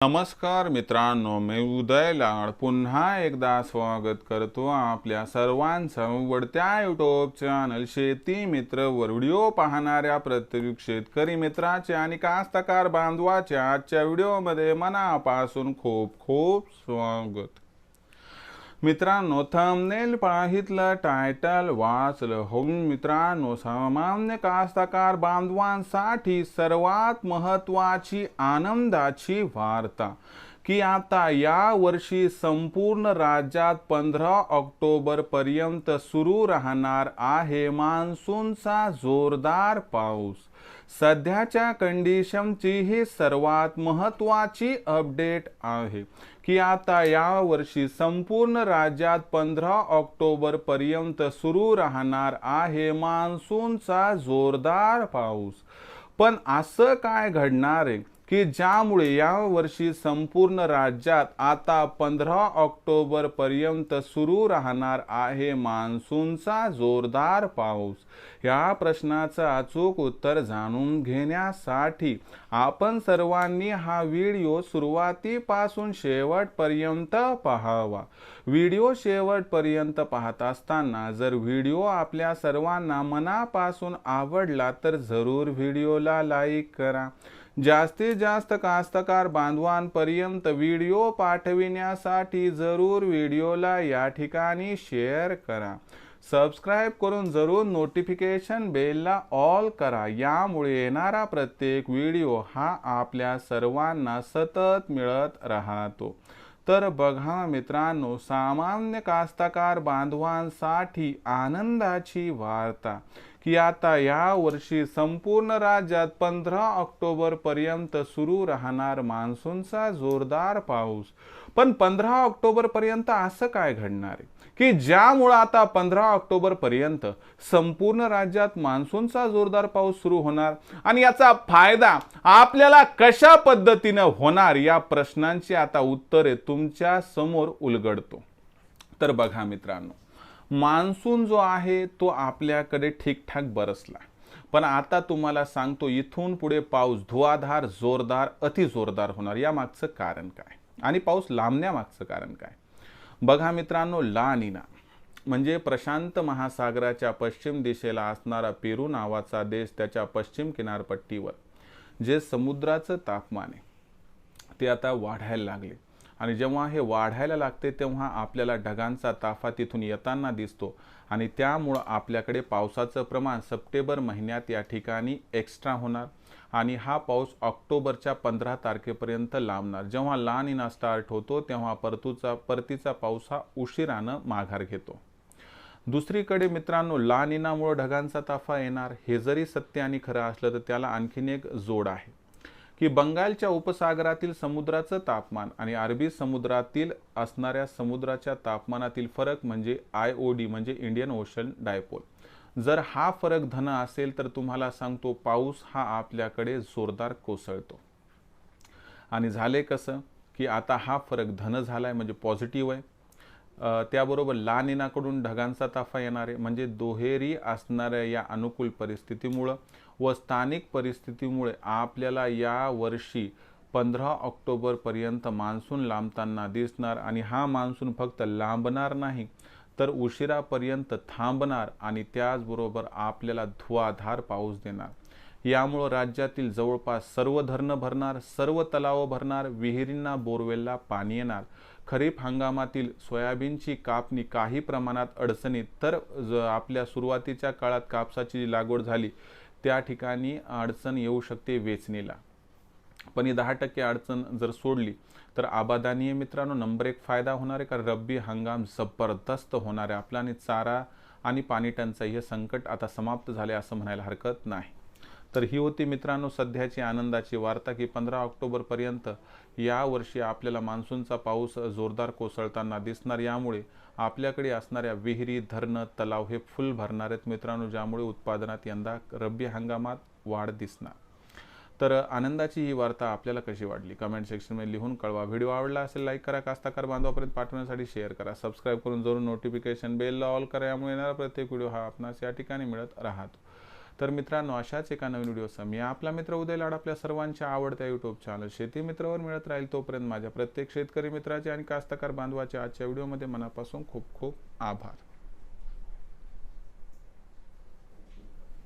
नमस्कार मित्रांनो, मी उदय लाड पुन्हा एकदा स्वागत करतो आपल्या सर्वांचं आवडत्या यूट्यूब चॅनल शेती मित्र वर व्हिडिओ पाहणाऱ्या प्रत्येक शेतकरी मित्राचे आणि कास्तकार बांधवाच्या आजच्या व्हिडिओमध्ये मनापासून खूप खूप स्वागत। मित्रांनो, थंबनेल पाहितलं, टायटल वाचलं हो मित्रांनो, सामान्य कास्तकार बांधवांसाठी सर्वात महत्त्वाची आनंदाची वार्ता की आता या वर्षी संपूर्ण राज्यात 15 ऑक्टोबर पर्यंत सुरू राहणार आहे मान्सूनचा जोरदार पाऊस। सध्याच्या कंडिशनची ही सर्वात महत्त्वाची अपडेट आहे की आता या वर्षी संपूर्ण राज्यात 15 ऑक्टोबर पर्यंत सुरू राहणार आहे मान्सूनचा जोरदार पाऊस। पण असं काय घडणार आहे की ज्यामुळे या वर्षी संपूर्ण राज्यात आता 15 ऑक्टोबर पर्यंत सुरू राहणार आहे मान्सूनचा जोरदार पाऊस? या प्रश्नाचं अचूक उत्तर जाणून घेण्यासाठी आपण सर्वांनी हा व्हिडिओ सुरुवातीपासून शेवटपर्यंत पाहावा। व्हिडिओ शेवटपर्यंत पाहत असताना जर व्हिडिओ आपल्या सर्वांना मनापासून आवडला तर जरूर व्हिडिओला लाईक करा। जास्तीत जास्त कास्तकार बांधवांपर्यंत व्हिडिओ पाठविण्यासाठी जरूर व्हिडिओला या ठिकाणी शेअर करा। सबस्क्राइब करून जरूर नोटिफिकेशन बेलला ऑल करा, यामुळे येणारा प्रत्येक व्हिडिओ हा आपल्या सर्वांना सतत मिळत राहतो। तर बघा मित्रांनो, सामान्य कास्तकार बांधवांसाठी आनंदाची वार्ता की आता या वर्षी संपूर्ण राज्यात 15 ऑक्टोबर पर्यंत सुरू राहणार मान्सूनचा जोरदार पाऊस। पण 15 ऑक्टोबर पर्यंत असं काय घडणार आहे की ज्यामुळे आता 15 ऑक्टोबर पर्यंत संपूर्ण राज्यात मान्सूनचा जोरदार पाऊस सुरू होणार आणि याचा फायदा आपल्याला कशा पद्धतीने होणार, या प्रश्नांची आता उत्तरे तुमच्या समोर उलगडतो। तर बघा मित्रांनो, मान्सून जो आहे तो आपल्याकडे ठीकठाक बरसला, पण आता तुम्हाला सांगतो इथून पुढे पाऊस धुवाधार, जोरदार, अतिजोरदार होणार। या मागचं कारण काय आणि पाऊस लांबण्यामागचं कारण काय? बघा मित्रांनो, ला निना म्हणजे प्रशांत महासागराच्या पश्चिम दिशेला असणारा पेरू नावाचा देश, त्याच्या पश्चिम किनारपट्टीवर जे समुद्राचं तापमान आहे ते आता वाढायला लागले आणि जेव्हा हे वाढायला लागते तेव्हा आपल्याला ढगांचा ताफा तिथून येताना दिसतो आणि त्यामुळे आपल्याकडे पावसाचं प्रमाण सप्टेंबर महिन्यात या ठिकाणी एक्स्ट्रा होणार आणि हा पाऊस ऑक्टोबरच्या 15 तारखेपर्यंत लांबणार। जेव्हा ला निना स्टार्ट होतो तेव्हा परतीचा पाऊस हा उशिरानं माघार घेतो। दुसरीकडे मित्रांनो, ला निनामुळे ढगांचा ताफा येणार हे जरी सत्य आणि खरं असलं तर त्याला आणखीन एक जोड आहे की बंगालच्या उपसागरातील समुद्राचं तापमान आणि अरबी समुद्रातील असणाऱ्या समुद्राच्या तापमानातील फरक म्हणजे IOD म्हणजे इंडियन ओशन डायपोल। जर हा फरक धन असेल तर तुम्हाला सांगतो पाऊस हा आपल्याकडे जोरदार कोसळतो। आणि झाले कसं की आता हा फरक धन झालाय म्हणजे पॉझिटिव्ह आहे। त्याबरोबर ला निनाकडून ढगांचा ताफा येणार आहे म्हणजे दुहेरी असणाऱ्या या अनुकूल परिस्थितीमुळे व स्थानिक परिस्थितीमुळे आपल्याला या वर्षी 15 ऑक्टोबर पर्यंत मान्सून लांबताना दिसणार आणि हा मान्सून फक्त लांबणार नाही तर उशिरापर्यंत थांबणार आणि त्याचबरोबर आपल्याला धुवाधार पाऊस देणार। यामुळे राज्यातील जवळपास सर्व धरणं भरणार, सर्व तलाव भरणार, विहिरींना बोरवेलला पाणी येणार। खरीप हंगामातील सोयाबीनची कापणी काही प्रमाणात अडचणीत, तर आपल्या सुरुवातीच्या काळात कापसाची लागवड झाली त्या ठिकाणी अडचण येऊ शकते वेचणीला, पण ही 10% अडचण जर सोडली तर आबादानी मित्रांनो नंबर 1 फायदा होणार आहे, कारण रब्बी हंगाम जबरदस्त होणार आहे आपला आणि चारा आणि पाणी टंचाई हे संकट आता समाप्त झाले असं म्हणायला हरकत नाही। तर ही होती मित्रांनो सध्याची आनंदाची वार्ता की 15 ऑक्टोबर पर्यंत या वर्षी आपल्याला मान्सूनचा पाऊस जोरदार कोसळताना दिसणार। यामुळे आपल्याकडे असणाऱ्या विहिरी, धरणं, तलाव हे फुल भरणार आहेत मित्रांनो, ज्यामुळे उत्पादनात यंदा रब्बी हंगामात वाढ दिसणार। तर आनंदाची ही वार्ता आपल्याला कशी वाटली कमेंट सेक्शनमध्ये लिहून कळवा। व्हिडिओ आवडला असेल लाईक करा, कास्तकार बांधवापर्यंत पाठवण्यासाठी शेअर करा, सबस्क्राइब करून जरूर नोटिफिकेशन बेलला ऑल करा, यामुळे येणारा प्रत्येक व्हिडिओ हा आपणास या ठिकाणी मिळत राहतो। तर मित्रांनो, अशाच एका नवीन व्हिडिओसह मी आपला मित्र उदय लाड आपल्या सर्वांच्या आवडत्या यूट्यूब चॅनल शेती मित्रवर मिळत राहील. तोपर्यंत माझ्या प्रत्येक शेतकरी मित्राचे आणि कास्तकार बांधवाचे आजच्या व्हिडिओमध्ये मनापासून खूप खूप आभार.